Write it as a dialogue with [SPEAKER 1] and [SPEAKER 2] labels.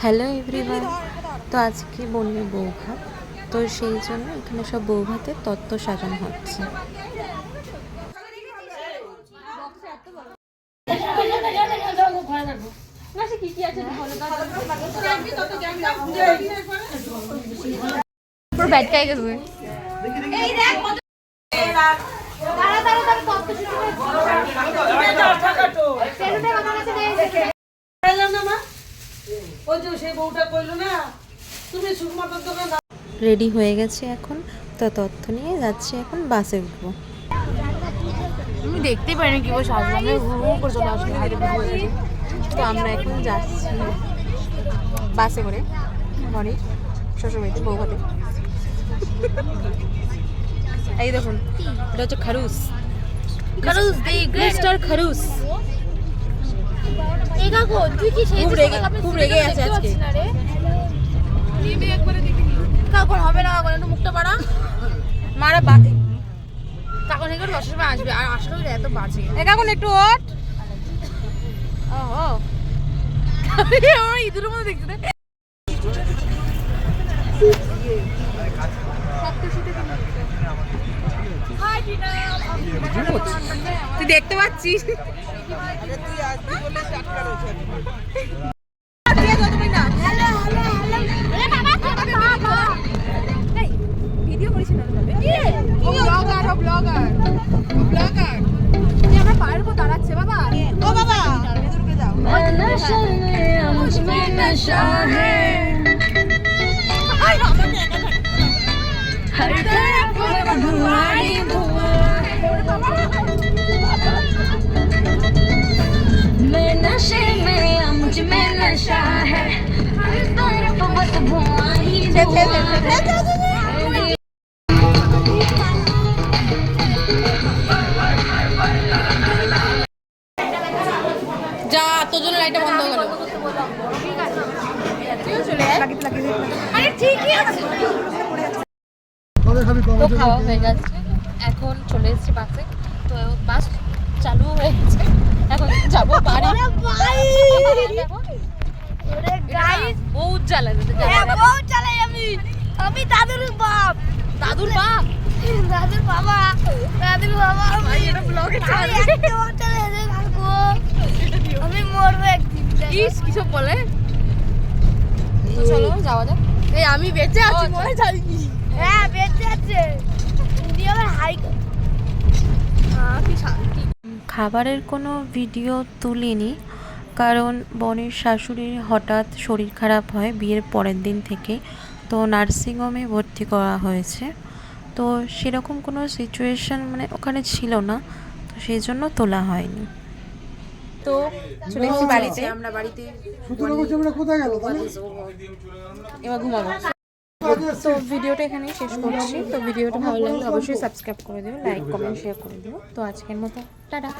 [SPEAKER 1] Hello everyone. তো আজকে বোনের বউ ভাত, তো সেই জন্য এখানে সব বউ ভাতের তত্ত্ব সাজানো হচ্ছে। রেডি হয়ে গেছে এখন, তো তথ্য নিয়ে যাচ্ছি এখন বাসে উঠবো।
[SPEAKER 2] আমি দেখতেই পাইনি কি বসে আসলাম, করে চলে আসলাম হাইটে হয়ে গেছে।
[SPEAKER 1] তো আমরা এখন যাচ্ছি বাসে করে মনির শ্বশুরবাড়িতে বউ ভাতে। এই দেখুন, এটা হচ্ছে খারুস,
[SPEAKER 2] খারুস
[SPEAKER 1] মিস্টার খারুস।
[SPEAKER 2] এই কাকু তুই কি সেই
[SPEAKER 1] খুব রেগে আছে আজকে।
[SPEAKER 2] কাকু হবে না, কাকু একটু মুখটা বাড়া
[SPEAKER 1] মারা
[SPEAKER 2] কাকু নাকি 10 সময় আসবে, আর আসলে এত বাজে।
[SPEAKER 1] এখন একটু ওঠ।
[SPEAKER 2] ওহো আমার ইঁদুরের মতো দেখতে দে।
[SPEAKER 1] তুই দেখতে পাচ্ছিস? ভিডিও করিস না আমরা পায়ের উপর দাঁড়াচ্ছে বাবা। ও বাবা যা, তোর জন্য লাইটটা বন্ধ হয়ে গেল। তো খাওয়া হয়ে গেছে, এখন চলে এসেছি বাসে। তো বাস চালু হয়ে গেছে, এখন যাবো বাড়ি। বহুত জ্বালায়
[SPEAKER 2] আমি দাদুর বাপ,
[SPEAKER 1] দাদুর বাপ,
[SPEAKER 2] দাদুর বাবা, দাদুর বাবা। আমি মরবো একদিন।
[SPEAKER 1] কিসব বলে? তো চলো যাওয়া যাক।
[SPEAKER 2] এই আমি বেঁচে আছি, মরে যাইনি। হ্যাঁ বেঁচে আছে।
[SPEAKER 1] খাবারের কোনো ভিডিও তুলিনি, কারণ বোনের শাশুড়ির হঠাৎ শরীর খারাপ হয় বিয়ের পরের দিন থেকে, তো নার্সিংহোমে ভর্তি করা হয়েছে। তো সেরকম কোনো সিচুয়েশান মানে ওখানে ছিল না, তো সেই জন্য তোলা হয়নি। তো চলে এসেছি বাড়িতে, আমরা বাড়িতে এবার ঘুমাবো। তো ভিডিওটা এখানেই শেষ করছি। তো ভিডিওটা ভালো লাগলে অবশ্যই সাবস্ক্রাইব করে দিও, লাইক কমেন্ট শেয়ার করে দিও। তো আজকের মতো টাটা।